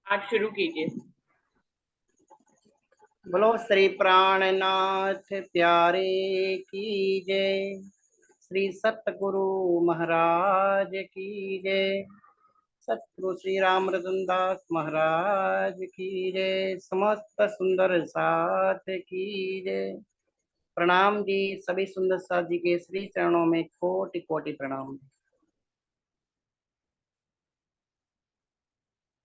आप शुरू कीजिए। बोलो श्री प्राणनाथ प्यारे की जय। श्री सतगुरु महाराज की जय। सतगुरु श्री रामरतनदास महाराज की जय। समस्त सुंदर साथ की जय। प्रणाम जी। सभी सुंदर साथ जी के श्री चरणों में कोटि कोटि प्रणाम।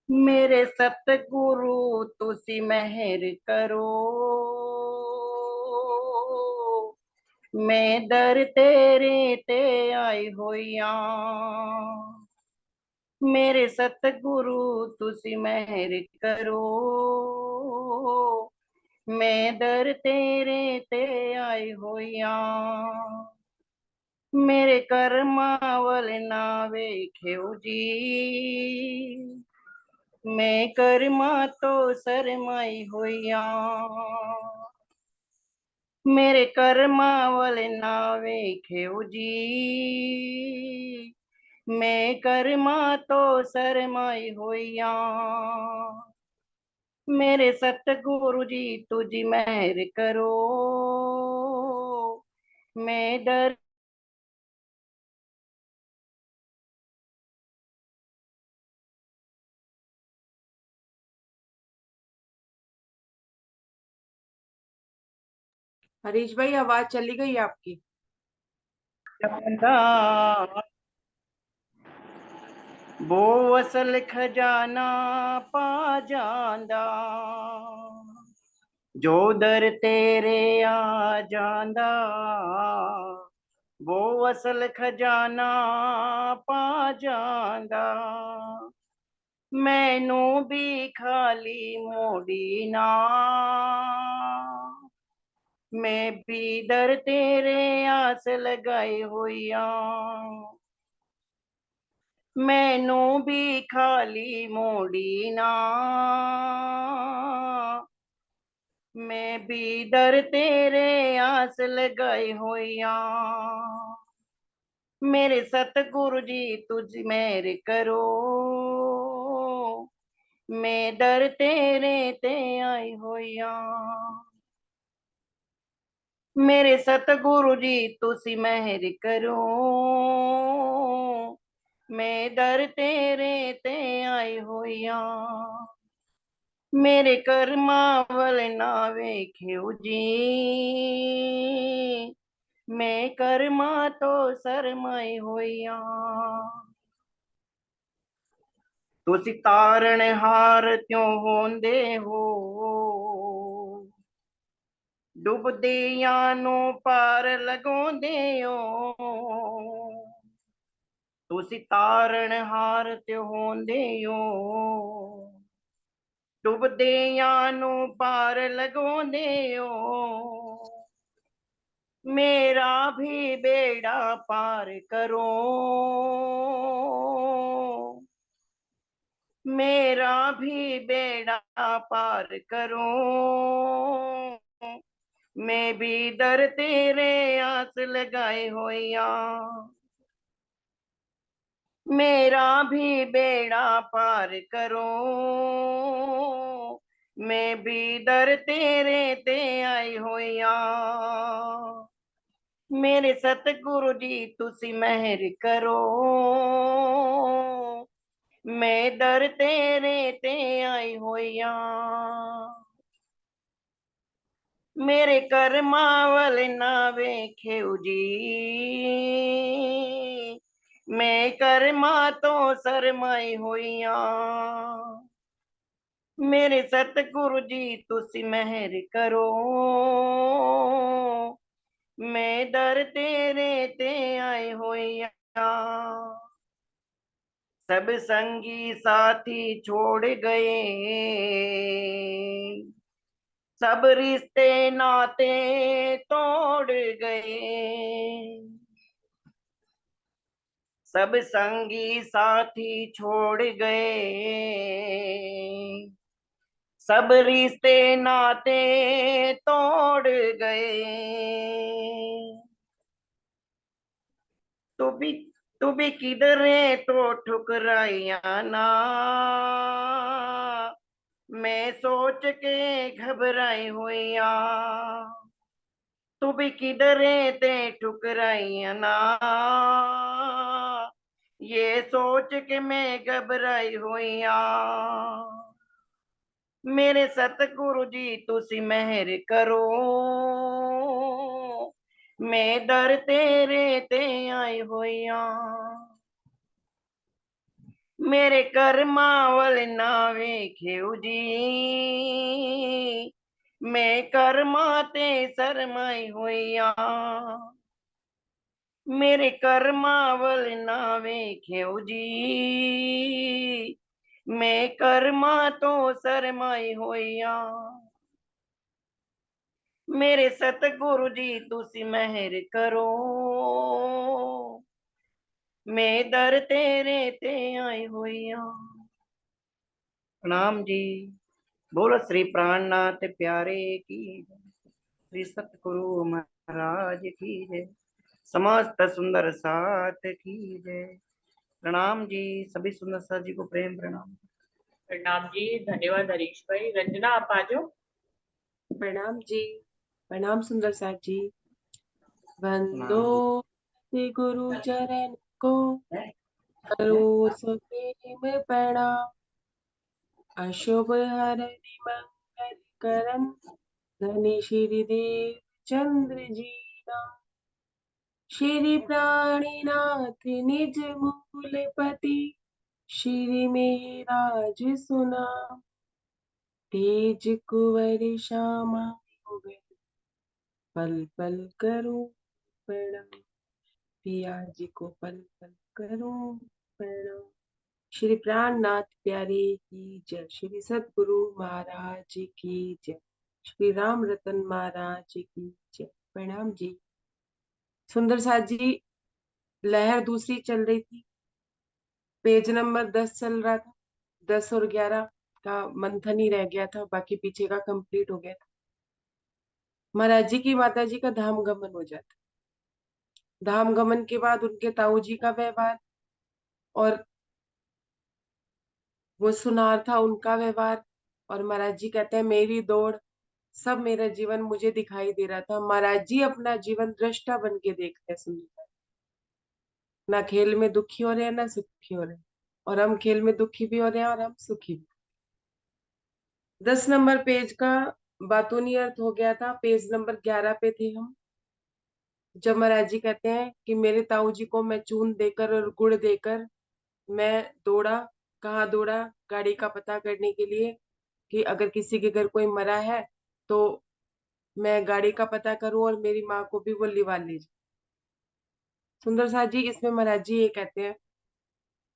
मेरे सतगुरु तुसी मेहर करो, मैं दर तेरे ते आई होइया। मेरे सतगुरु तुसी मेहर करो, मैं दर तेरे ते आई होइया। मेरे कर्मा वल ना वेख्यो जी, मैं कर्मा तो शरमाई होइया। मेरे कर्मा वल ना वेख्यो जी, मैं कर्मा तो शरमाई होइया। मेरे सतगुरु जी तुझी मेहर करो, मैं डर। हरीश भाई, आवाज चली गई आपकी। वो असल खजाना पा जांदा, जो दर तेरे आ जांदा। वो असल खजाना पा जांदा, मैनू भी खाली मोड़ी ना। मैं भी दर तेरे आस लगाई हुईया, मैनू भी खाली मोड़ी ना। मैं भी दर तेरे आस लगाई होइया। मेरे सतगुरु जी तुझ मेहर करो, मैं दर तेरे ते आई होइया। मेरे सतगुरु जी तुसी मेहर करो, मैं दर तेरे ते आई होइया। मेरे कर्मा वल ना वेख्यो जी, मैं कर्मा तो शरमाई होइया। तुसी तारण हार त्यों होंदे हो, डुबदियां नू पार लगोंदे हो। तुसी तारण हार त्यों होंदे हो, डुबदियां नू पार लगोंदे हो। मेरा भी बेड़ा पार करो, मेरा भी बेड़ा पार करो। मैं भी दर तेरे आस लगाए होइया, मेरा भी बेड़ा पार करो। मैं भी दर तेरे ते आई होइया। मेरे सतगुरु जी तुसी मेहर करो, मैं दर तेरे ते आई होइया। मेरे कर्मा वल ना वेख्यो जी, मैं कर्मा तो शरमाई होइया। मेरे सतगुरु जी तुसी मेहर करो, मैं दर तेरे ते आई होइया। सब संगी साथी छोड़ गए, सब रिश्ते नाते तोड़ गए। सब संगी साथी छोड़ गए, सब रिश्ते नाते तोड़ गए। तू भी तू भी किधर है तो ठुकराइया ना, मैं सोच के घबराई हुईया, तू भी किधरे ते ठुकराइया ना। ये सोच के मैं घबराई हुईया, मेरे सतगुरु जी तुसी मेहर करो। मैं दर तेरे ते आई होइया, मेरे कर्मा वल ना वेख्यो जी। मैं कर्मा ते शरमाई होइया, मेरे कर्मा वल ना वेख्यो जी। मैं कर्मा तो शरमाई होइया, मेरे सतगुरु जी तुसी मेहर करो। मैं दर तेरे ते आई होइया। प्रणाम जी। बोलो श्री प्राणनाथ प्यारे की जय। श्री सतगुरु महाराज की जय। समस्त सुंदर साथ की जय। प्रणाम जी। सभी सुंदर साथ जी को प्रेम प्रणाम। प्रणाम जी, धन्यवाद हरीश भाई। रंजना आप आ जाओ। प्रणाम जी। प्रणाम सुंदर साथ जी। वंदो प्रणाम जी। श्री गुरु चरण को, करो सप्रेम प्रणाम। अशुभ हरनि मंगल करन, धनि श्री देव चंद्र जी नाम। श्री प्राणीनाथ निज मूलपति, श्री मेराज सुना। तेज कुंवर श्यामा पल पल करूं प्रणाम। पिया जी को पल पल करूं प्रणाम। श्री प्राणनाथ प्यारे की जय। श्री सतगुरु महाराज की जय। श्री राम रतन महाराज की जय। प्रणाम जी। सुंदर साथ जी, लहर दूसरी चल रही थी, पेज नंबर 10 चल रहा था। 10 और 11 का मंथन ही रह गया था, बाकी पीछे का कंप्लीट हो गया था। महाराज जी की माता जी का धाम गमन हो जाता। धाम गमन के बाद उनके ताऊ जी का व्यवहार, और वो सुनार था उनका व्यवहार। और महाराज जी कहते हैं मेरी दौड़, सब मेरा जीवन मुझे दिखाई दे रहा था। महाराज जी अपना जीवन दृष्टा बन के देखते हैं, सुनते, ना खेल में दुखी हो रहे हैं ना सुखी हो रहे हैं, और हम खेल में दुखी भी हो रहे हैं और हम सुखी भी। 10 नंबर पेज का बातूनी अर्थ हो गया था। पेज नंबर 11 पे थे हम, जब महाराज जी कहते हैं कि मेरे ताऊ जी को मैं चून देकर और गुड़ देकर मैं दौड़ा। कहाँ दौड़ा? गाड़ी का पता करने के लिए, कि अगर किसी के घर कोई मरा है तो मैं गाड़ी का पता करूं और मेरी माँ को भी वो लिवा ले जाए। सुंदर साथ जी, इसमें महाराज जी ये कहते हैं,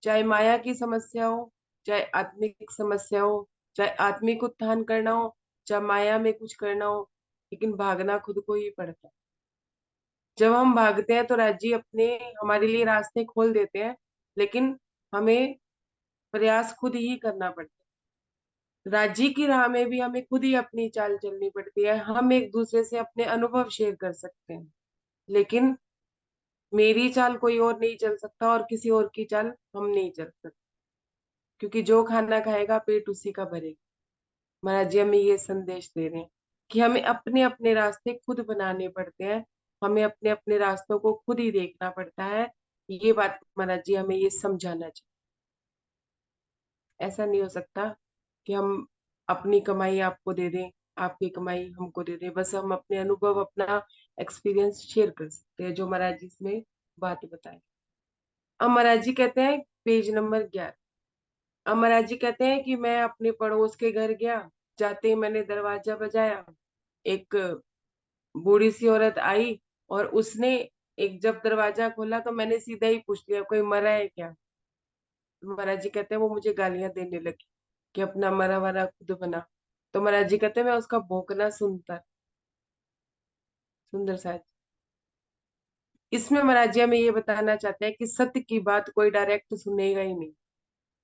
चाहे माया की समस्या हो, चाहे आत्मिक समस्या हो, चाहे आत्मिक उत्थान करना हो, चाहे माया में कुछ करना हो, लेकिन भागना खुद को ही पड़ता है। जब हम भागते हैं तो राजी अपने हमारे लिए रास्ते खोल देते हैं, लेकिन हमें प्रयास खुद ही करना पड़ता है। राजी की राह में भी हमें खुद ही अपनी चाल चलनी पड़ती है। हम एक दूसरे से अपने अनुभव शेयर कर सकते हैं, लेकिन मेरी चाल कोई और नहीं चल सकता और किसी और की चाल हम नहीं चल सकते, क्योंकि जो खाना खाएगा पेट उसी का भरेगा। महाराज जी हमें ये संदेश दे रहे हैं कि हमें अपने अपने रास्ते खुद बनाने पड़ते हैं, हमें अपने अपने रास्तों को खुद ही देखना पड़ता है। ये बात महाराज जी हमें ये समझाना चाहिए। ऐसा नहीं हो सकता कि हम अपनी कमाई आपको दे दें, आपकी कमाई हमको दे दें। बस हम अपने अनुभव, अपना एक्सपीरियंस शेयर कर सकते हैं, जो महाराज जी इसमें बात बताए। अब महाराज जी कहते हैं, पेज नंबर 11। अब महाराज जी कहते हैं कि मैं अपने पड़ोस के घर गया, जाते ही मैंने दरवाजा बजाया। एक बूढ़ी सी औरत आई, और उसने एक जब दरवाजा खोला तो मैंने सीधा ही पूछ लिया, कोई मरा है क्या? महाराज जी कहते हैं वो मुझे गालियां देने लगी कि अपना मरा वरा खुद बना। तो महाराज जी कहते हैं मैं उसका भौंकना सुनता। सुंदर साथ, इसमें महाराज जी हमें ये बताना चाहते हैं कि सत्य की बात कोई डायरेक्ट सुनेगा ही नहीं।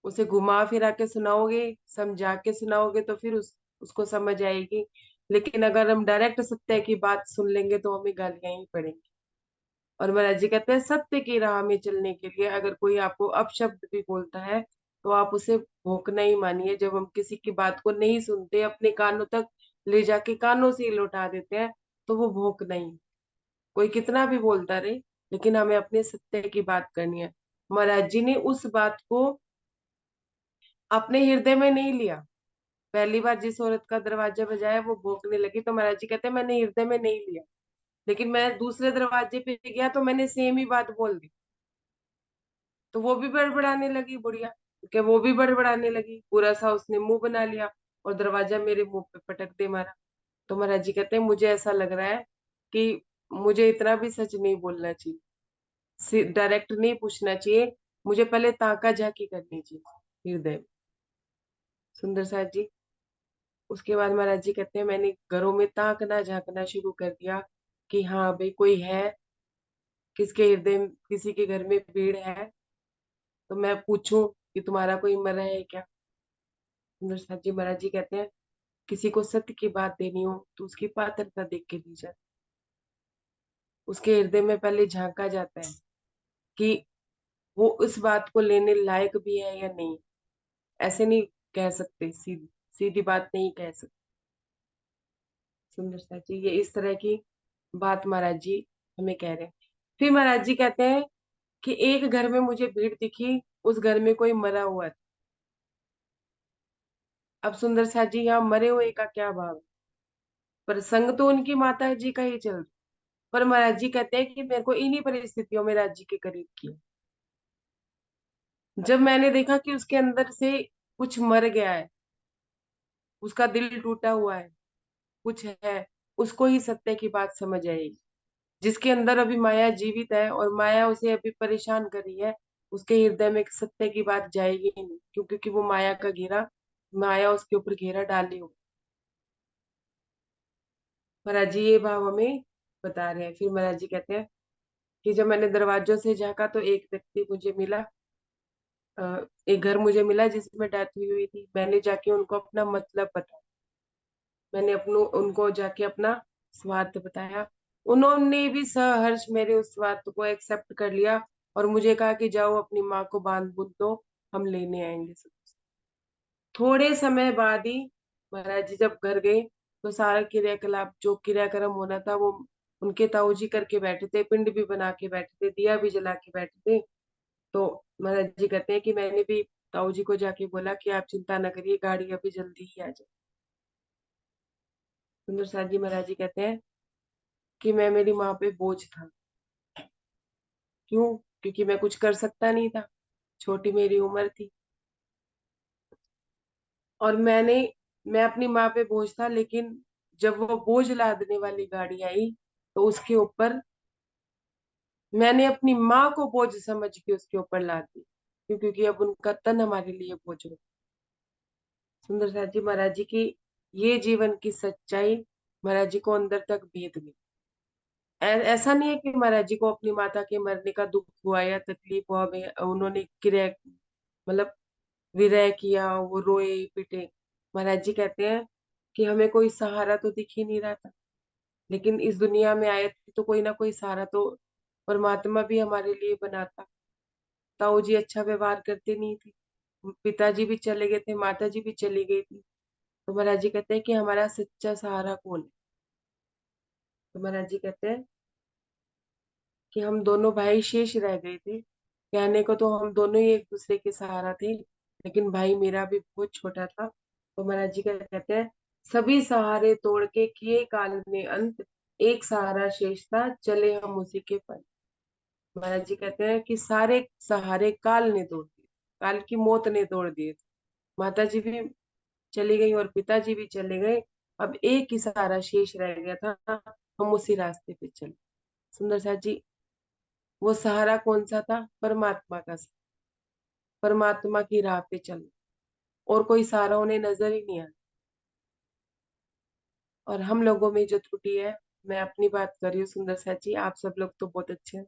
उसे घुमा फिरा के सुनाओगे, समझा के सुनाओगे तो फिर उसको समझ आएगी। लेकिन अगर हम डायरेक्ट सत्य की बात सुन लेंगे तो हमें गालियां ही पड़ेंगी। और महाराज जी कहते हैं सत्य की राह में चलने के लिए अगर कोई आपको अपशब्द भी बोलता है तो आप उसे भोंकना ही मानिए। जब हम किसी की बात को नहीं सुनते, अपने कानों तक ले जाके कानों से ही लौटा देते हैं, तो वो भोंकना ही। कोई कितना भी बोलता रहे, लेकिन हमें अपने सत्य की बात करनी है। महाराज जी ने उस बात को अपने हृदय में नहीं लिया। पहली बार जिस औरत का दरवाजा बजाया वो भौंकने लगी, तो महाराज जी कहते हैं मैंने हृदय में नहीं लिया, लेकिन मैं दूसरे दरवाजे पे गया तो मैंने सेम ही बात बोल दी। तो वो भी बड़बड़ाने लगी बुढ़िया, कि वो भी बड़बड़ाने लगी, पूरा सा उसने मुंह बना लिया और दरवाजा मेरे मुंह पे पटक दे मारा। तो महाराज जी कहते हैं मुझे ऐसा लग रहा है कि मुझे इतना भी सच नहीं बोलना चाहिए, डायरेक्ट नहीं पूछना चाहिए, मुझे पहले ताका झाकी करनी चाहिए हृदय में। सुंदर साथ जी, उसके बाद महाराज जी कहते हैं मैंने घरों में ताकना झांकना शुरू कर दिया कि हाँ भाई कोई है, किसके हृदय में, किसी के घर में भीड़ है, तो मैं पूछूं कि तुम्हारा कोई मरा है क्या। सुंदर साथ जी, महाराज जी कहते हैं किसी को सत्य की बात देनी हो तो उसकी पात्रता देख के दी जाती, उसके हृदय में पहले झांका जाता है कि वो उस बात को लेने लायक भी है या नहीं। ऐसे नहीं कह सकते, सीधी सीधी बात नहीं कह सकते। सुंदर साथ जी, ये इस तरह की बात महाराज जी हमें कह रहे हैं। फिर महाराज जी कहते हैं कि एक घर में मुझे भीड़ दिखी, उस घर में कोई मरा हुआ था। अब सुंदर साथ जी, यहाँ मरे हुए का क्या भाव है? प्रसंग तो उनकी माता जी का ही चल रहा, पर महाराज जी कहते हैं कि मेरे को इन्हीं परिस्थितियों में राज्य के करीब किया, जब मैंने देखा कि उसके अंदर से कुछ मर गया है, उसका दिल टूटा हुआ है, कुछ है, उसको ही सत्य की बात समझ आएगी। जिसके अंदर अभी माया जीवित है और माया उसे अभी परेशान कर रही है, उसके हृदय में सत्य की बात जाएगी ही नहीं, क्योंकि वो माया का घेरा, माया उसके ऊपर घेरा डाली हो। महाराज जी ये भाव हमें बता रहे हैं। फिर महाराज जी कहते हैं कि जब मैंने दरवाजों से झांका तो एक व्यक्ति मुझे मिला, एक घर मुझे मिला जिसमें डेथ हुई हुई थी। मैंने जाके उनको अपना मतलब बताया, मैंने उनको जाके अपना स्वार्थ बताया। उन्होंने भी सहर्ष मेरे उस स्वार्थ को एक्सेप्ट कर लिया और मुझे कहा कि जाओ अपनी माँ को बांध बुंध दो, हम लेने आएंगे सब। थोड़े समय बाद ही महाराज जी जब घर गए तो सारा क्रियाकलाप जो क्रियाक्रम होना था वो उनके ताऊ जी करके बैठे थे, पिंड भी बना के बैठे थे, दिया भी जला के बैठे थे। तो महाराज जी कहते हैं कि मैंने भी ताऊ जी को जाके बोला कि आप चिंता न करिए, गाड़ी अभी जल्दी ही आ जाए। सुंदर साथ जी, महाराज जी कहते हैं कि मैं मेरी माँ पे बोझ था। क्यों? क्योंकि मैं कुछ कर सकता नहीं था, छोटी मेरी उम्र थी, और मैं अपनी माँ पे बोझ था। लेकिन जब वो बोझ लादने वाली गाड़ी आई तो उसके ऊपर मैंने अपनी माँ को बोझ समझ के उसके ऊपर लाद दी, क्योंकि अब उनका तन हमारे लिए बोझ हो। सुंदर साथ जी, महाराज जी की ये जीवन की सच्चाई महाराज जी को अंदर तक भेद गई। ऐसा नहीं है कि महाराज जी को अपनी माता के मरने का दुख हुआ या तकलीफ हुआ, उन्होंने क्रिया मतलब विरह किया, वो रोए पिटे। महाराज जी कहते हैं कि हमें कोई सहारा तो दिख ही नहीं रहा था, लेकिन इस दुनिया में आए थे तो कोई ना कोई सहारा तो परमात्मा भी हमारे लिए बनाता। ताऊ जी अच्छा व्यवहार करते नहीं थे, पिताजी भी चले गए थे, माता जी भी चली गई थी, तो महाराज जी कहते हैं कि हमारा सच्चा सहारा कौन है। तो महाराज जी कहते हैं कि हम दोनों भाई शेष रह गए थे। कहने को तो हम दोनों ही एक दूसरे के सहारा थे, लेकिन भाई मेरा भी बहुत छोटा था। तो महाराज जी का कहते हैं सभी सहारे तोड़ के किए काल ने अंत, एक सहारा शेष था चले हम उसी के पंथ। महाराज जी कहते हैं कि सारे सहारे काल ने तोड़ दिए, काल की मौत ने तोड़ दिए। माता जी भी चली गई और पिताजी भी चले गए, अब एक ही सहारा शेष रह गया था, हम उसी रास्ते पे चले। सुंदर साथ जी, वो सहारा कौन सा था? परमात्मा का परमात्मा की राह पे चल, और कोई सहारा उन्हें नजर ही नहीं आया। और हम लोगों में जो त्रुटि है, मैं अपनी बात कर रही हूँ सुंदर साथ जी, आप सब लोग तो बहुत अच्छे हैं,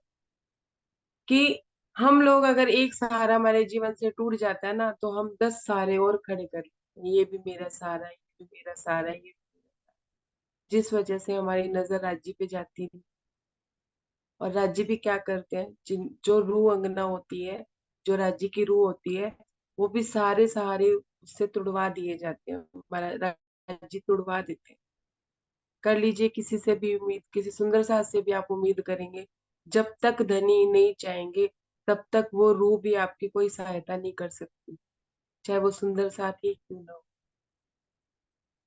कि हम लोग अगर एक सहारा हमारे जीवन से टूट जाता है ना, तो हम 10 सहारे और खड़े कर लेते हैं, ये भी मेरा सहारा है, ये भी मेरा सहारा है, ये भी मेरा सहारा है। जिस वजह से हमारी नजर राज्य पे जाती नहीं। और राज्य भी क्या करते हैं, जिन जो रूह अंगना होती है, जो राज्य की रूह होती है, वो भी सारे सहारे उससे तुड़वा दिए जाते हैं, हमारा राज्य तुड़वा देते हैं। कर लीजिए, किसी से भी उम्मीद, किसी सुंदर साथ से भी आप उम्मीद करेंगे, जब तक धनी नहीं चाहेंगे तब तक वो रूह भी आपकी कोई सहायता नहीं कर सकती, चाहे वो सुंदर साथ ही क्यों ना हो।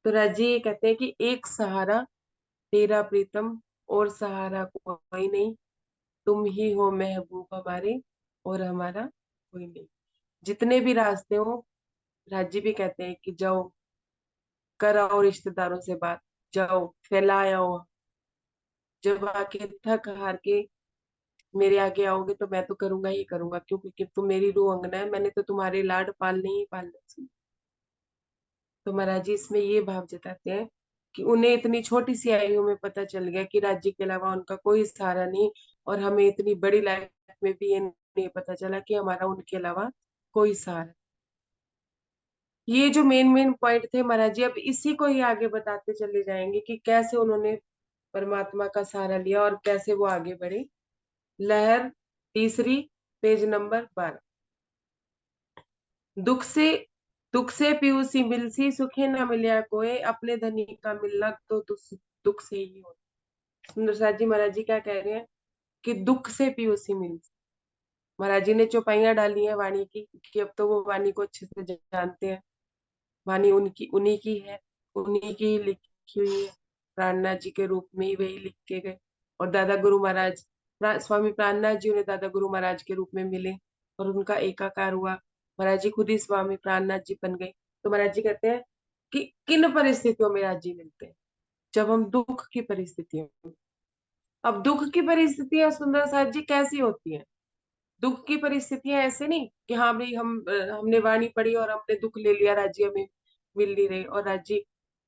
तो राजी ये कहते हैं कि एक सहारा तेरा प्रीतम, और सहारा कोई नहीं, तुम ही हो महबूब हमारे, और हमारा कोई नहीं। जितने भी रास्ते हो, राजी भी कहते हैं कि जाओ, कराओ रिश्तेदारों से बात, जाओ फैलाओ। जब आके थक हार के मेरे आगे आओगे तो मैं तो करूंगा ही करूंगा, क्यों? क्योंकि तुम मेरी रूह अंगना है, मैंने तो तुम्हारे लाड पालने ही पालने। तो महाराज जी इसमें ये भाव जताते हैं कि उन्हें इतनी छोटी सी आयु में पता चल गया कि राज्य के अलावा उनका कोई सहारा नहीं, और हमें इतनी बड़ी लाइफ में भी ये नहीं पता चला कि हमारा उनके अलावा कोई सहारा। ये जो मेन मेन पॉइंट थे महाराज जी, अब इसी को ही आगे बताते चले जाएंगे कि कैसे उन्होंने परमात्मा का सहारा लिया और कैसे वो आगे बढ़े। लहर तीसरी, पेज नंबर 12। दुख से दुख से पीयूसी मिलसी, सुखे न मिलया कोय, अपने धनी का मिलना तो दुख से ही हो। सुंदर साथ जी महाराज जी क्या कह रहे हैं कि दुख से पीयूसी मिलसी। महाराज जी ने चौपाइयां डाली हैं वाणी की, कि अब तो वो वाणी को अच्छे से जानते हैं। वाणी उनकी, उन्हीं की है, उन्हीं की ही लिखी हुई है, प्राणनाथ जी के रूप में ही वही लिख के गए। और दादा गुरु महाराज, स्वामी प्राणनाथ जी उन्हें दादा गुरु महाराज के रूप में मिले और उनका एकाकार हुआ। महाराज जी खुद ही स्वामी प्राणनाथ जी बन गए। तो महाराज जी कहते हैं कि किन परिस्थितियों में राज जी मिलते हैं? जब हम दुख की परिस्थितियों में। अब दुख की परिस्थितियां सुंदर साथ जी कैसी होती हैं? दुख की परिस्थितियां ऐसे नहीं कि हाँ भाई हमने वाणी पढ़ी और हमने दुख ले लिया, राज्य हमें मिल नहीं रहे, और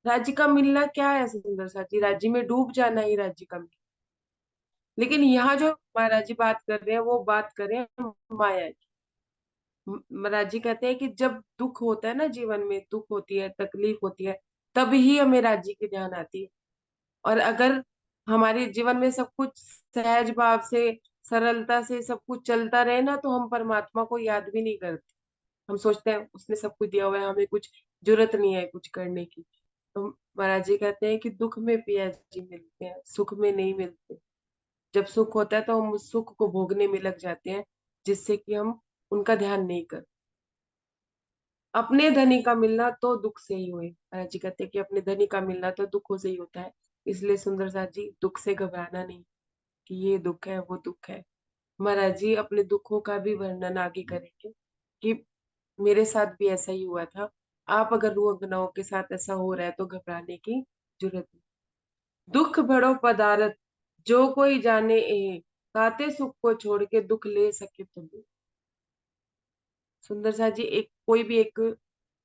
राज्य का मिलना क्या है सुंदर साथ जी? राज्य में डूब जाना ही राज्य का मिलना। लेकिन यहाँ जो महाराज जी बात कर रहे हैं वो बात कर रहे हैं माया की। महाराज जी कहते हैं कि जब दुख होता है ना, जीवन में दुख होती है, तकलीफ होती है, तभी हमें राज्य की ध्यान आती है। और अगर हमारे जीवन में सब कुछ सहज भाव से, सरलता से सब कुछ चलता रहे ना, तो हम परमात्मा को याद भी नहीं करते। हम सोचते हैं उसने सब कुछ दिया हुआ है, हमें कुछ जरूरत नहीं है कुछ करने की। तो महाराज जी कहते हैं कि दुख में पिया जी मिलते हैं, सुख में नहीं मिलते। जब सुख होता है तो हम उस सुख को भोगने में लग जाते हैं, जिससे कि हम उनका ध्यान नहीं करते। अपने धनी का मिलना तो दुख से ही हुए। महाराज जी कहते हैं कि अपने धनी का मिलना तो दुखों से ही होता है। इसलिए सुंदर साथ जी, दुख से घबराना नहीं कि ये दुख है वो दुख है। महाराज जी अपने दुखों का भी वर्णन आगे करेंगे कि मेरे साथ भी ऐसा ही हुआ था। आप अगर रुअगनाओं के साथ ऐसा हो रहा है तो घबराने की जरूरत नहीं। दुख बड़ो पदारथ, जो कोई जाने ए, काते सुख को छोड़ के दुख ले सके तो ले। सुंदर साथ जी एक कोई भी एक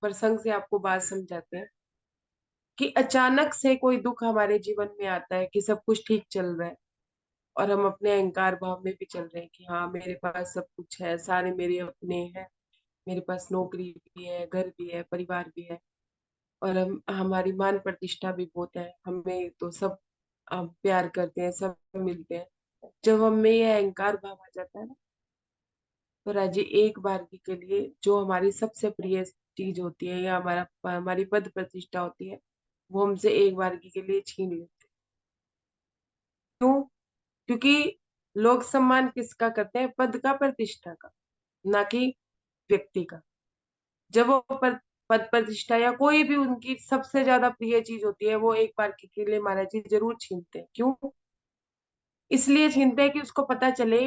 प्रसंग से आपको बात समझाते हैं कि अचानक से कोई दुख हमारे जीवन में आता है कि सब कुछ ठीक चल रहा है और हम अपने अहंकार भाव में भी चल रहे हैं कि हाँ मेरे पास सब कुछ है, सारे मेरे अपने हैं, मेरे पास नौकरी भी है, घर भी है, परिवार भी है, और हम हमारी मान प्रतिष्ठा भी बहुत है, हमें तो सब प्यार करते हैं, सब मिलते हैं। जब हम में ये अहंकार भाव आ जाता है ना, तो राजी एक बार के लिए जो हमारी सबसे प्रिय चीज होती है या हमारी पद प्रतिष्ठा होती है, वो हमसे एक बार के लिए छीन लेते हैं। क्यों? क्योंकि लोग सम्मान किसका करते हैं? पद का, प्रतिष्ठा का, ना कि व्यक्ति का। जब वो पद प्रतिष्ठा या कोई भी उनकी सबसे ज्यादा प्रिय चीज होती है, वो एक बार के लिए महाराज जी जरूर छीनते हैं। क्यों? इसलिए छीनते हैं कि उसको पता चले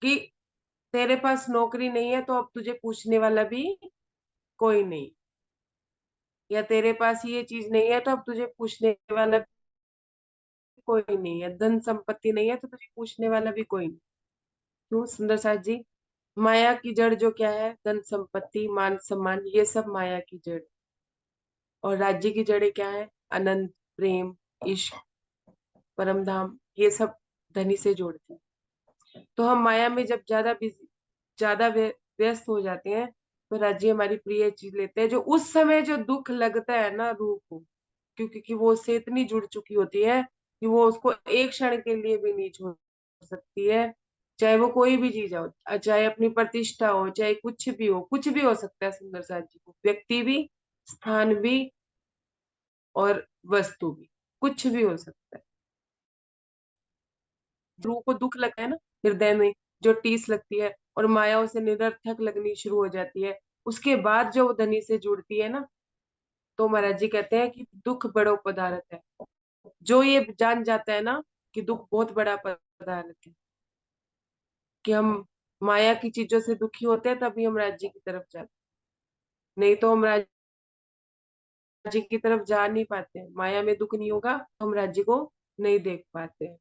कि तेरे पास नौकरी नहीं है तो अब तुझे पूछने वाला भी कोई नहीं, या तेरे पास ये चीज नहीं है तो अब तुझे पूछने वाला भी कोई नहीं है, धन संपत्ति नहीं है तो तुझे पूछने वाला भी कोई नहीं। क्यों सुंदर साथ जी? माया की जड़ जो क्या है? धन संपत्ति, मान सम्मान, ये सब माया की जड़। और राज्य की जड़ें क्या है? आनंद, प्रेम, इश्क, परम धाम, ये सब धनी से जोड़ती है। तो हम माया में जब ज्यादा व्यस्त हो जाते हैं, तो राज्य हमारी प्रिय चीज लेते हैं, जो उस समय जो दुख लगता है ना रूह को, क्योंकि वो उससे इतनी जुड़ चुकी होती है कि वो उसको एक क्षण के लिए भी नहीं छोड़ सकती है, चाहे वो कोई भी चीज हो, चाहे अपनी प्रतिष्ठा हो, चाहे कुछ भी हो सकता है सुंदर साथ जी को, व्यक्ति भी, स्थान भी, और वस्तु भी, कुछ भी हो सकता है। ध्रुव को दुख लगता है ना हृदय में, जो टीस लगती है और माया उसे निरर्थक लगनी शुरू हो जाती है, उसके बाद जो वो धनी से जुड़ती है ना, तो महाराज जी कहते हैं कि दुख बड़ो पदार्थ है। जो ये जान जाता है ना कि दुख बहुत बड़ा पदार्थ है, कि हम माया की चीजों से दुखी होते हैं, तभी हम राज्य की तरफ जाते हैं, नहीं तो हम राज्य की तरफ जा नहीं पाते हैं। माया में दुख नहीं होगा तो हम राज्य को नहीं देख पाते हैं।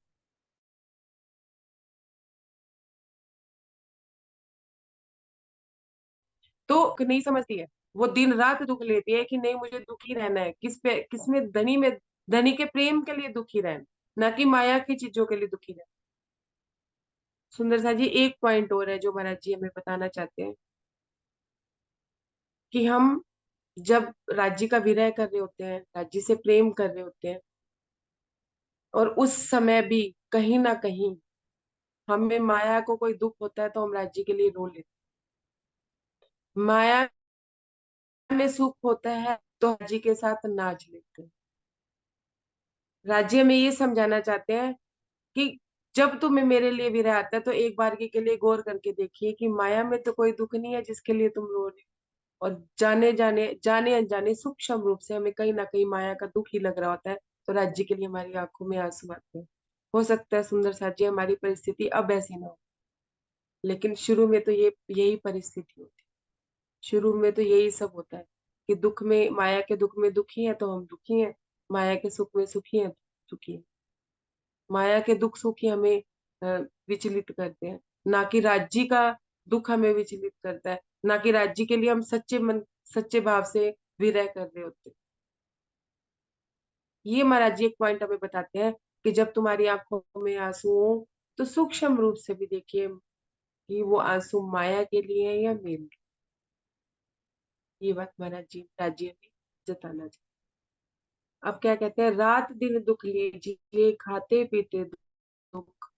तो नहीं समझती है, वो दिन रात दुख लेती है कि नहीं मुझे दुखी रहना है, किसमें, धनी में, धनी के प्रेम के लिए दुखी रहना, ना कि माया की चीजों के लिए दुखी रहना। सुंदर सा जी एक पॉइंट और है जो महाराज जी हमें बताना चाहते हैं, कि हम जब राज्य का विरह कर रहे होते हैं, राज्य से प्रेम कर रहे होते हैं, और उस समय भी कहीं ना कहीं हमें माया को कोई दुख होता है तो हम राज्य के लिए रो लेते हैं। माया में सुख होता है तो राज्य के साथ नाच लेते हैं। राज्य में ये समझाना चाहते हैं कि जब तुम्हें मेरे लिए विरह आता है तो एक बार के लिए गौर करके देखिए कि माया में तो कोई दुख नहीं है जिसके लिए तुम रो रहे हो, और जाने अनजाने सूक्ष्म रूप से हमें कहीं ना कहीं माया का दुख ही लग रहा होता है, तो राज्य के लिए हमारी आंखों में आंसू आते हैं। हो सकता है सुंदर साथी हमारी परिस्थिति अब ऐसी ना हो, लेकिन शुरू में तो ये यही परिस्थिति होती है, शुरू में तो यही सब होता है, कि दुख में, माया के दुख में दुखी है तो हम दुखी हैं, माया के सुख में सुखी है तो सुखी है। माया के दुख सुख ही हमें अ, विचलित करते हैं, ना कि राज्य का दुख हमें विचलित करता है, ना कि राज्य के लिए हम सच्चे भाव से विरह कर रहे होते हैं। ये महाराज जी एक पॉइंट हमें बताते हैं कि जब तुम्हारी आंखों में आंसू हो तो सूक्ष्म रूप से भी देखिए कि वो आंसू माया के लिए है या मेरे लिए। ये बात महाराज जी राज्य में जताना चाहिए। अब क्या कहते हैं, रात दिन दुख लीजिए, खाते पीते दुख,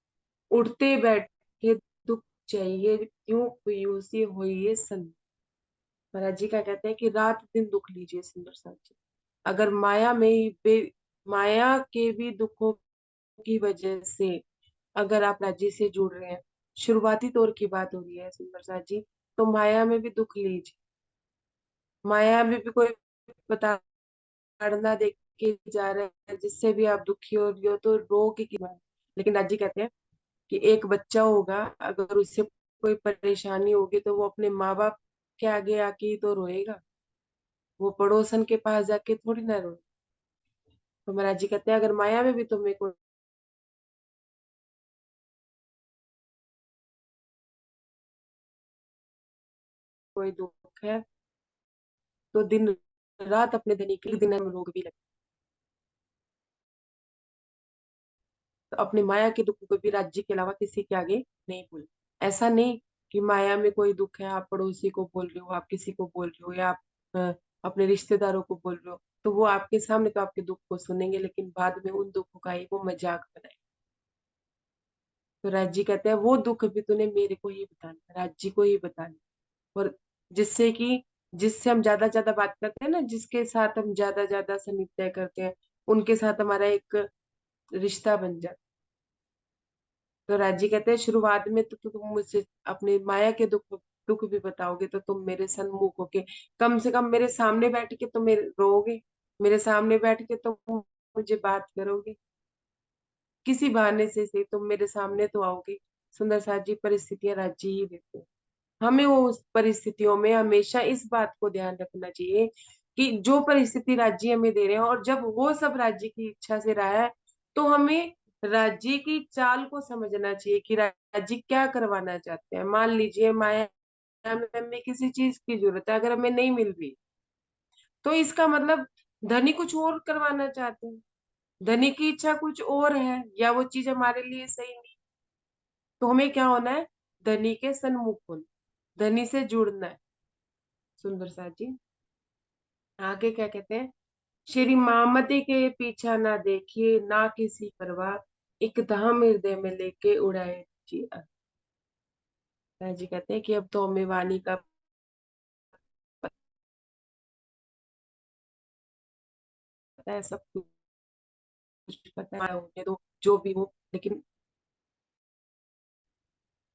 उठते बैठे दुख चाहिए, क्यों पीयूसी होइए सन। महाराज जी क्या कहते हैं कि रात दिन दुख लीजिए सुंदर साथ जी। अगर माया के भी दुखों की वजह से अगर आप राज्य से जुड़ रहे हैं, शुरुआती दौर की बात हो रही है सुंदर साथ जी, तो माया में भी दुख लीजिए। माया में भी कोई प्रताड़ना देख के जा रहा है जिससे भी आप दुखी हो रही हो तो रोगे की बात। लेकिन राजी कहते हैं कि एक बच्चा होगा, अगर उससे कोई परेशानी होगी तो वो अपने माँ बाप के आगे आके ही तो रोएगा, वो पड़ोसन के पास जाके थोड़ी ना रोए। तो महाराज जी कहते हैं अगर माया में भी तुम्हें कोई दुख है तो दिन रात अपने धनी के दिन में रोग भी लगे, तो अपनी माया के दुख को भी राज्य के अलावा किसी के आगे नहीं बोले। ऐसा नहीं कि माया में कोई दुख है आप पड़ोसी को बोल रहे हो, आप किसी को बोल रहे हो, या आप अपने रिश्तेदारों को बोल रहे हो, तो वो आपके सामने तो आपके दुख को सुनेंगे लेकिन बाद में उन दुखों का ही वो मजाक बनाए। तो राज्य कहते हैं वो दुख भी तूने मेरे को ही बताना, राज्य को ही बताना। और जिससे कि जिससे हम ज्यादा बात करते हैं ना, जिसके साथ हम ज्यादा समीप तय करते हैं, उनके साथ हमारा एक रिश्ता बन जाता। तो राजी कहते हैं शुरुआत में तो तुम मुझसे अपने माया के दुख दुख भी बताओगे तो तुम मेरे सन्मुख होके, कम से कम मेरे सामने बैठ के तो मेरे रोओगे, मेरे सामने बैठ के तुम मुझे बात करोगे, किसी बहाने से सही तुम मेरे सामने तो आओगे। सुंदर साथ जी परिस्थितियां राज्य ही देते हैं हमें, वो उस परिस्थितियों में हमेशा इस बात को ध्यान रखना चाहिए कि जो परिस्थिति राज्य हमें दे रहे हैं, और जब वो सब राज्य की इच्छा से रहा है, तो हमें राज्य की चाल को समझना चाहिए कि राज्य क्या करवाना चाहते हैं। मान लीजिए माया में हमें किसी चीज की जरूरत है, अगर हमें नहीं मिल रही, तो इसका मतलब धनी कुछ और करवाना चाहते हैं, धनी की इच्छा कुछ और है, या वो चीज हमारे लिए सही नहीं। तो हमें क्या होना है, धनी के सन्मुख होना, धनी से जुड़ना है। सुंदर साथ जी आगे क्या कहते हैं, श्री मामती के पीछा ना देखिए ना किसी परवाह, एक धाम हृदय में लेके उड़ाए जी। महाराज जी कहते हैं कि अब तो हमें वाणी का पता है, सब कुछ पता है, होने दो जो भी हो, लेकिन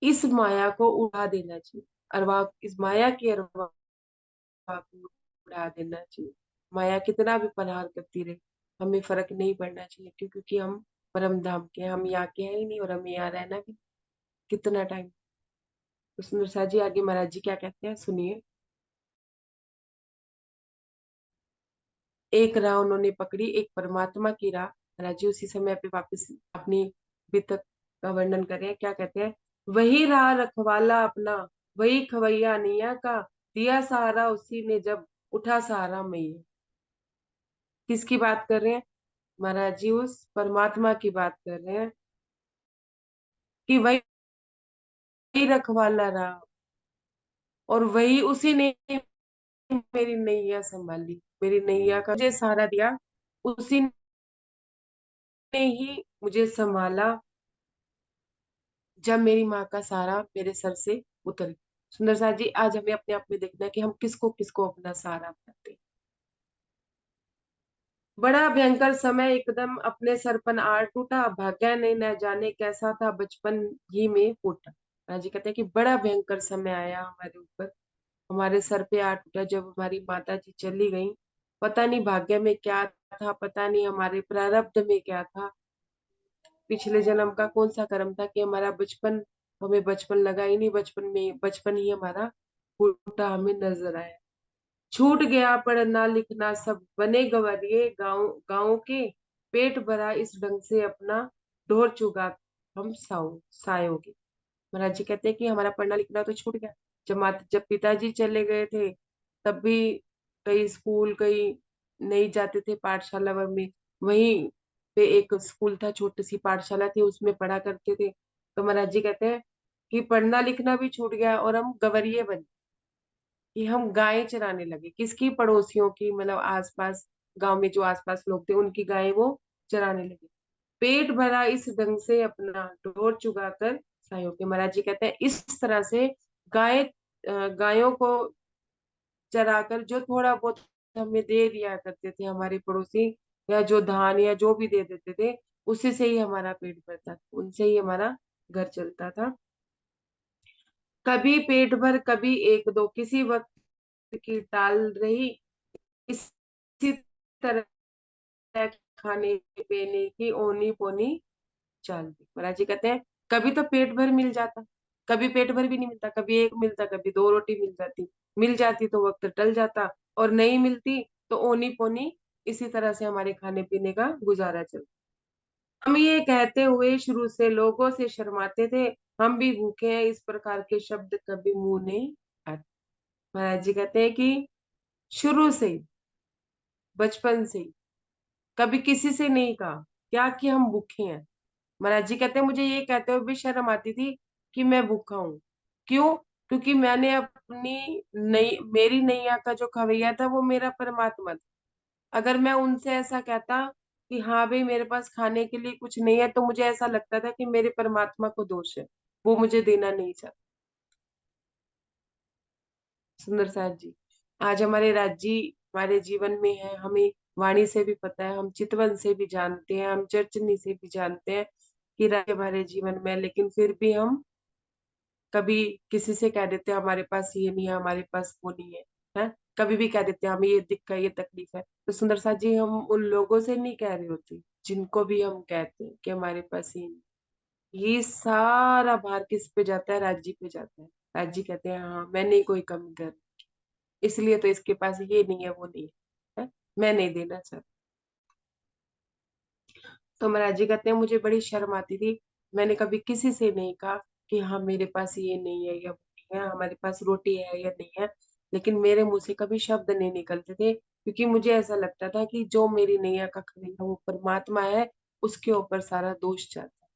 इस माया को उड़ा देना चाहिए। अरवा, इस माया की अरवा को उड़ा देना चाहिए। माया कितना भी पनहार करती रहे, हमें फर्क नहीं पड़ना चाहिए, क्योंकि हम परम धाम के हैं, हम यहाँ के हैं ही नहीं, और हमें यहाँ रहना भी कितना टाइम। तो सुंदर सा जी आगे महाराज जी क्या कहते हैं, सुनिए। एक राह उन्होंने पकड़ी, एक परमात्मा की राह। महाराज जी उसी समय पे वापस अपनी बीतक का वर्णन करें, क्या कहते हैं। वही राह रखवाला अपना, वही खवैया नैया का, दिया सहारा उसी ने जब उठा सहारा मैया। किसकी बात कर रहे हैं महाराज जी? उस परमात्मा की बात कर रहे हैं कि वही रखवाला रहा, और वही उसी ने मेरी नैया संभाली, मेरी नैया का मुझे सहारा दिया, उसी ने ही मुझे संभाला जब मेरी माँ का सहारा मेरे सर से उतर गया। सुंदर सा जी आज हमें अपने आप में देखना है कि हम किसको किसको अपना सहारा बनाते हैं। बड़ा भयंकर समय एकदम अपने सर पर आ टूटा, भाग्य ने न जाने कैसा था बचपन ही में फूटा। जी कहते हैं कि बड़ा भयंकर समय आया हमारे ऊपर, हमारे सर पे आ टूटा जब हमारी माता जी चली गई। पता नहीं भाग्य में क्या था, पता नहीं हमारे प्रारब्ध में क्या था, पिछले जन्म का कौन सा कर्म था कि हमारा बचपन, हमें बचपन लगा ही नहीं, बचपन ही हमारा फूटा हमें नजर आया। छूट गया पढ़ना लिखना सब बने गंवारिए, गांव गांव के पेट भरा इस ढंग से अपना ढोर चुगा हम सायोगे। महाराज जी कहते हैं कि हमारा पढ़ना लिखना तो छूट गया। जब पिताजी चले गए थे तब भी कई स्कूल कई नहीं जाते थे, पाठशाला में वहीं पे एक स्कूल था, छोटी सी पाठशाला थी, उसमें पढ़ा करते थे। तो महाराज जी कहते हैं कि पढ़ना लिखना भी छूट गया और हम गंवरिये बन, कि हम गायें चराने लगे। किसकी? पड़ोसियों की, मतलब आसपास गांव में जो आसपास लोग थे उनकी गायें वो चराने लगे। पेट भरा इस ढंग से अपना ढोर चुगा कर सायों के। महाराज जी कहते हैं इस तरह से गाय गायों को चराकर जो थोड़ा बहुत हमें दे दिया करते थे हमारे पड़ोसी, या जो धान या जो भी दे देते थे, उसी से ही हमारा पेट भरता था, उनसे ही हमारा घर चलता था। कभी पेट भर कभी एक दो, किसी वक्त की टाल रही, इसी तरह खाने पीने की ओनी पोनी चाल दी। महाराज जी कहते हैं कभी तो पेट भर मिल जाता, कभी पेट भर भी नहीं मिलता, कभी एक मिलता, कभी दो रोटी मिल जाती तो वक्त टल जाता, और नहीं मिलती तो ओनी पोनी इसी तरह से हमारे खाने पीने का गुजारा चलता। हम ये कहते हुए शुरू से लोगों से शर्माते थे, हम भी भूखे हैं, इस प्रकार के शब्द कभी मुंह नहीं आते। महाराज जी कहते हैं कि शुरू से ही, बचपन से ही कभी किसी से नहीं कहा क्या कि हम भूखे हैं। महाराज जी कहते हैं मुझे ये कहते हुए भी शर्म आती थी कि मैं भूखा हूँ। क्यों? क्योंकि मैंने अपनी नई मेरी नैया का जो खवैया था वो मेरा परमात्मा था। अगर मैं उनसे ऐसा कहता कि हाँ भाई मेरे पास खाने के लिए कुछ नहीं है, तो मुझे ऐसा लगता था कि मेरे परमात्मा को दोष है, वो मुझे देना नहीं चाहता। सुंदर साथ जी आज हमारे राज्य हमारे जीवन में है, हमें वाणी से भी पता है, हम चितवन से भी जानते हैं, हम चर्चनी से भी जानते हैं कि राज्य हमारे जीवन में है, लेकिन फिर भी हम कभी किसी से कह देते हैं हमारे पास ये नहीं है, हमारे पास वो नहीं है। कभी भी कह देते हैं हमें ये दिक्कत ये तकलीफ है। तो सुंदर साथ जी हम उन लोगों से नहीं कह रहे होते जिनको भी हम कहते हैं कि हमारे पास ये नहीं, ये सारा भार किस पे जाता है? राज्य पे जाता है। राज्य कहते हैं हाँ मैं नहीं कोई कमी कर, इसलिए तो इसके पास ये नहीं है वो नहीं है, मैं नहीं देना चाहता। तो महाराज जी कहते हैं मुझे बड़ी शर्म आती थी, मैंने कभी किसी से नहीं कहा कि हाँ मेरे पास ये नहीं है या वो नहीं है, हमारे पास रोटी है या नहीं है, लेकिन मेरे मुंह से कभी शब्द नहीं निकलते थे, क्योंकि मुझे ऐसा लगता था कि जो मेरी नैया का खरीदा वो परमात्मा है, उसके ऊपर सारा दोष जाता है।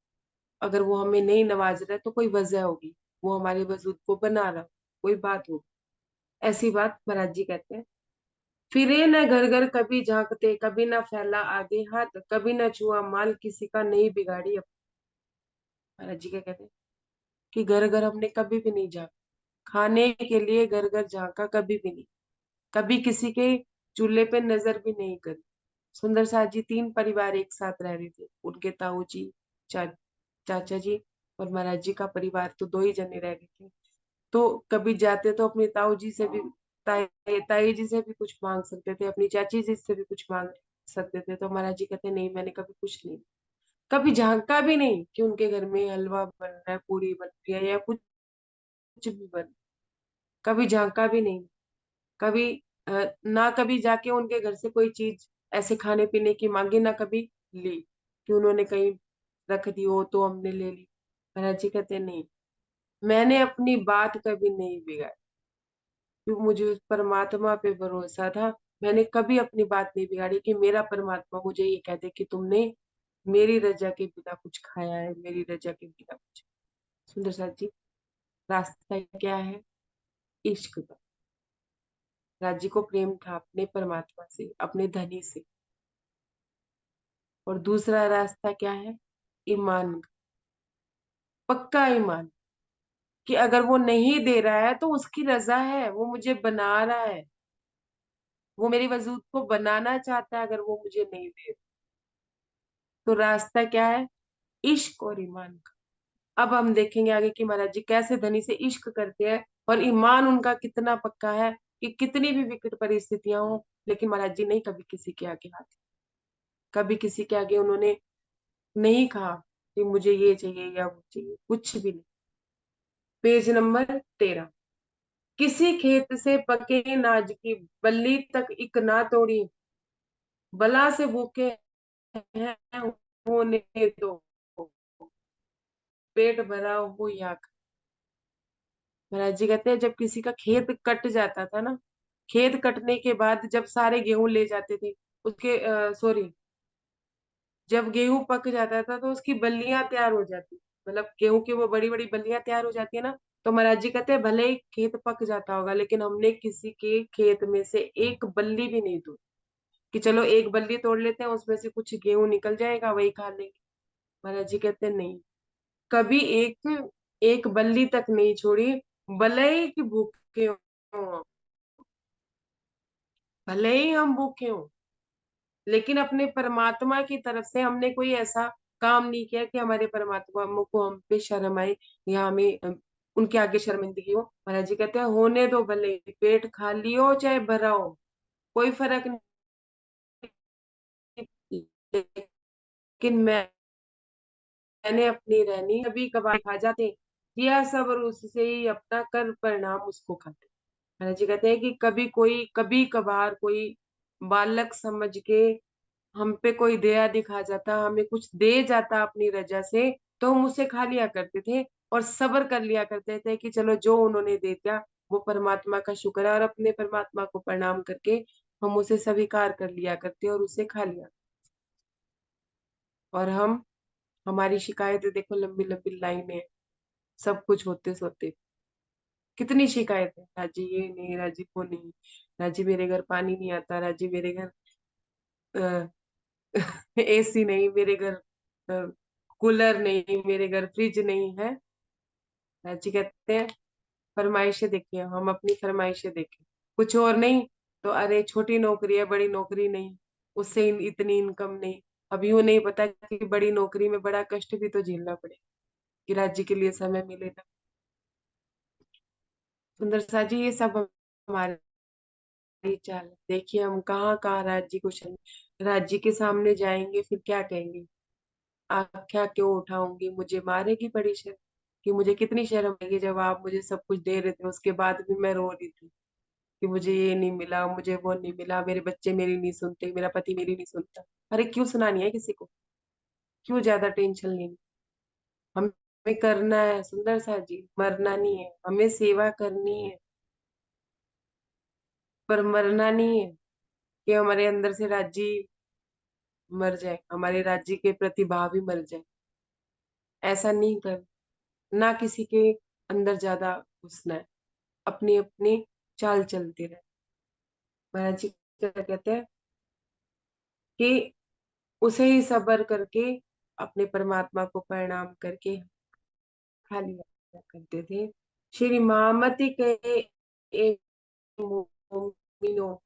अगर वो हमें नहीं नवाज रहा है तो कोई वजह होगी, वो हमारे वजूद को बना रहा, कोई बात होगी। ऐसी बात महाराज जी कहते हैं। फिरे न घर घर कभी झांकते, कभी न फैला आगे हाथ, कभी न छुआ माल किसी का, नहीं बिगाड़ी महाराज जी क्या कहते हैं, कि घर घर हमने कभी भी नहीं झांका, खाने के लिए घर घर झांका कभी भी नहीं, कभी किसी के चूल्हे पे नजर भी नहीं करी। सुंदर साथ जी 3 परिवार एक साथ रह रहे थे, उनके ताऊ जी, चा, चाचा जी और महाराज जी का परिवार तो 2 ही जने रह रहे थे। तो कभी जाते तो अपनी ताऊ जी से भी, ताई जी से भी कुछ मांग सकते थे, अपनी चाची जी से भी कुछ मांग सकते थे। तो महाराज जी कहते नहीं, मैंने कभी कुछ नहीं, कभी झांका भी नहीं कि उनके घर में हलवा बन रहा है, पूरी बन रही है या कुछ भी बन, कभी झांका भी नहीं। कभी ना कभी जाके उनके घर से कोई चीज ऐसे खाने पीने की मांगी, ना कभी ली कि उन्होंने कहीं रख दी हो तो हमने ले ली। महाराज जी कहते नहीं, मैंने अपनी बात कभी नहीं बिगाड़ी, क्योंकि मुझे उस परमात्मा पे भरोसा था। मैंने कभी अपनी बात नहीं बिगाड़ी कि मेरा परमात्मा मुझे ये कह दे कि तुमने मेरी रजा के बिना कुछ खाया है, मेरी रजा के बिना कुछ। सुंदर साथ जी, रास्ता क्या है? इश्क का। राज्य को प्रेम था अपने परमात्मा से, अपने धनी से। और दूसरा रास्ता क्या है? ईमान का, पक्का ईमान, कि अगर वो नहीं दे रहा है तो उसकी रजा है, वो मुझे बना रहा है, वो मेरी वजूद को बनाना चाहता है अगर वो मुझे नहीं दे। तो रास्ता क्या है? इश्क और ईमान का। अब हम देखेंगे आगे कि महाराज जी कैसे धनी से इश्क करते हैं और ईमान उनका कितना पक्का है कि कितनी भी विकट परिस्थितियां हो, लेकिन महाराज जी नहीं कभी किसी के आगे हाथ, कभी किसी के आगे उन्होंने नहीं कहा कि मुझे ये चाहिए या वो चाहिए, कुछ भी नहीं। Page number 13। किसी खेत से पके नाज की बल्ली तक इक ना तोड़ी, बला से भूखे हैं होने दो, पेट भरा हो या महाराज जी कहते हैं जब किसी का खेत कट जाता था ना, खेत कटने के बाद जब सारे गेहूं ले जाते थे, उसके सॉरी, जब गेहूं पक जाता था तो उसकी बल्लियां तैयार हो जाती, मतलब गेहूं की वो बड़ी बड़ी बल्लियां तैयार हो जाती है ना। तो महाराज जी कहते हैं भले ही खेत पक जाता होगा, लेकिन हमने किसी के खेत में से एक बल्ली भी नहीं तोड़ी कि चलो एक बल्ली तोड़ लेते हैं, उसमें से कुछ गेहूं निकल जाएगा वही खा लेंगे। महाराज जी कहते हैं नहीं, कभी एक एक बल्ली तक नहीं छोड़ी, भले ही कि भूखे हो, भले ही हम भूखे हों, लेकिन अपने परमात्मा की तरफ से हमने कोई ऐसा काम नहीं किया कि हमारे परमात्मा को हम पे शर्म आए या हमें उनके आगे शर्मिंदगी हो। महाराज जी कहते हैं होने दो, भले पेट खाली हो चाहे भरा हो, कोई फर्क नहीं, लेकिन मैंने अपनी रहनी कभी कभार खा जाते, किया सबर उससे ही अपना कर परिणाम उसको खाते। महाराज जी कहते हैं कि कभी कभार कोई बालक समझ के हम पे कोई दया दिखा जाता, हमें कुछ दे जाता अपनी रजा से, तो हम उसे खा लिया करते थे और सब्र कर लिया करते थे कि चलो जो उन्होंने दे दिया वो परमात्मा का शुक्र है, और अपने परमात्मा को प्रणाम करके हम उसे स्वीकार कर लिया करते और उसे खा लिया। और हमारी शिकायतें देखो, लंबी लंबी लाइनें हैं, सब कुछ होते सोते कितनी शिकायतें, राजी ये नहीं, राजी वो नहीं, राजी मेरे घर पानी नहीं आता, राजी मेरे घर एसी नहीं, मेरे घर अ, कूलर नहीं, मेरे घर फ्रिज नहीं है। जी कहते हैं फरमाइशें देखिए, हम अपनी फरमाइशें देखें, कुछ और नहीं तो अरे छोटी नौकरी है, बड़ी नौकरी नहीं, उससे इतनी इनकम नहीं। अब यूं नहीं पता कि बड़ी नौकरी में बड़ा कष्ट भी तो झेलना पड़े कि राज्य के लिए समय मिलेगा। सुंदर सा जी ये सब हमारी चाल है। देखिए हम कहाँ कहाँ राज्य को राज्य के सामने जाएंगे फिर क्या कहेंगे, आख्या क्यों उठाऊंगी, मुझे मारेगी बड़ी शर्म, कि मुझे कितनी शर्म आएगी जब आप मुझे सब कुछ दे रहे थे उसके बाद भी मैं रो रही थी कि मुझे ये नहीं मिला, मुझे वो नहीं मिला, मेरे बच्चे मेरी नहीं सुनते, मेरा पति मेरी नहीं सुनता। अरे क्यों सुनानी है किसी को, क्यों ज्यादा टेंशन लेनी। हमें करना है सुंदर सा जी, मरना नहीं है, हमें सेवा करनी है, पर मरना नहीं है कि हमारे अंदर से राज्य मर जाए, हमारे राज्य के प्रति भाव ही मर जाए। ऐसा नहीं कर, ना किसी के अंदर ज्यादा घुसना है, अपनी अपनी चाल चलती रहे। महाराज जी क्या कहते हैं कि उसे ही सबर करके अपने परमात्मा को प्रणाम करके खा लिया। करते थे। श्री महामती के एक मोमिनो,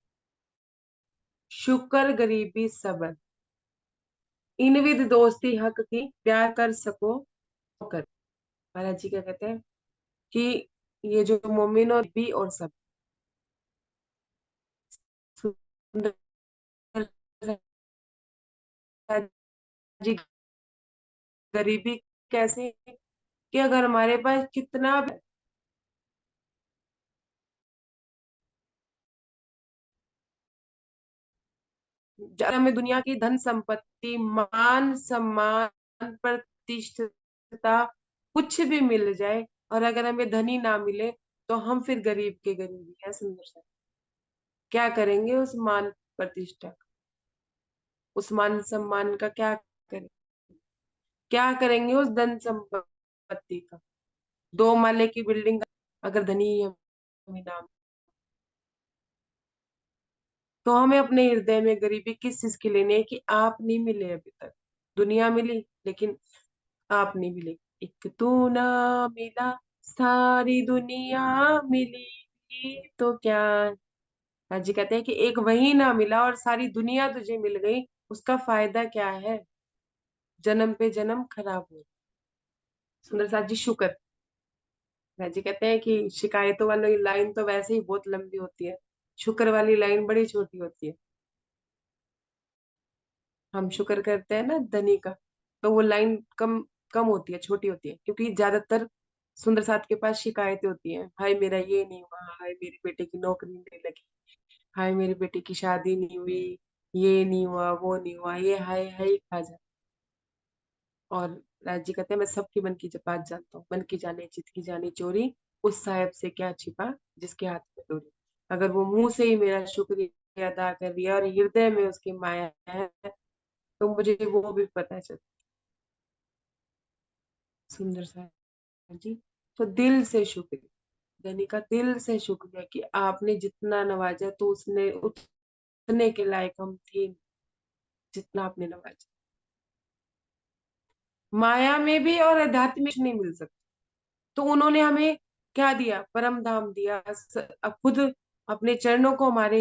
शुक्र गरीबी सबर, इन विद दोस्ती हक की, प्यार कर सको तो कर। महाराज जी क्या कहते हैं कि ये जो मोमिनो भी और सब सुंदर जी, गरीबी कैसे कि अगर हमारे पास कितना भी, हमें दुनिया की धन संपत्ति, मान सम्मान, प्रतिष्ठा कुछ भी मिल जाए, और अगर हमें धनी ना मिले तो हम फिर गरीब के गरीब ही है। सुंदर सा क्या करेंगे उस मान प्रतिष्ठा का, उस मान सम्मान का क्या करें, क्या करेंगे उस धन संपत्ति का। 2 माले की बिल्डिंग अगर धनी ही हमें ना मिले, तो हमें अपने हृदय में गरीबी किस चीज की लेनी है कि आप नहीं मिले अभी तक। दुनिया मिली लेकिन आप नहीं मिले। एक तू ना मिला, सारी दुनिया मिली तो क्या। राजी कहते हैं कि एक वही ना मिला और सारी दुनिया तुझे मिल गई, उसका फायदा क्या है। जन्म पे जन्म खराब हो। सुंदर साथ जी शुक्र। राजी कहते हैं कि शिकायतों वाली लाइन तो वैसे ही बहुत लंबी होती है, शुक्र वाली लाइन बड़ी छोटी होती है। हम शुक्र करते हैं ना धनी का, तो वो लाइन कम कम होती है, छोटी होती है, क्योंकि ज्यादातर सुंदर साथ के पास शिकायतें होती हैं। हाय मेरा ये नहीं हुआ, हाय मेरे बेटे की नौकरी नहीं लगी, हाय मेरे बेटे की शादी नहीं हुई, ये नहीं हुआ वो नहीं हुआ, ये हाय हाय खा जा। और राज जी कहते हैं मैं सबकी मन की बात जानता हूँ, मन की जाने चित की जानी चोरी, उस साहेब से क्या छिपा जिसके हाथ में डोरी। अगर वो मुंह से ही मेरा शुक्रिया अदा कर दिया और हृदय में उसकी माया है, तो मुझे वो भी पता चल। सुंदर सा जी, तो दिल से शुक्रिया, धनी का दिल से शुक्रिया कि आपने जितना नवाजा तो उसने उतने के लायक हम थे नहीं, जितना आपने नवाजा। माया में भी और अध्यात्म में नहीं मिल सकता, तो उन्होंने हमें क्या दिया, परम धाम दिया। अब खुद अपने चरणों को हमारे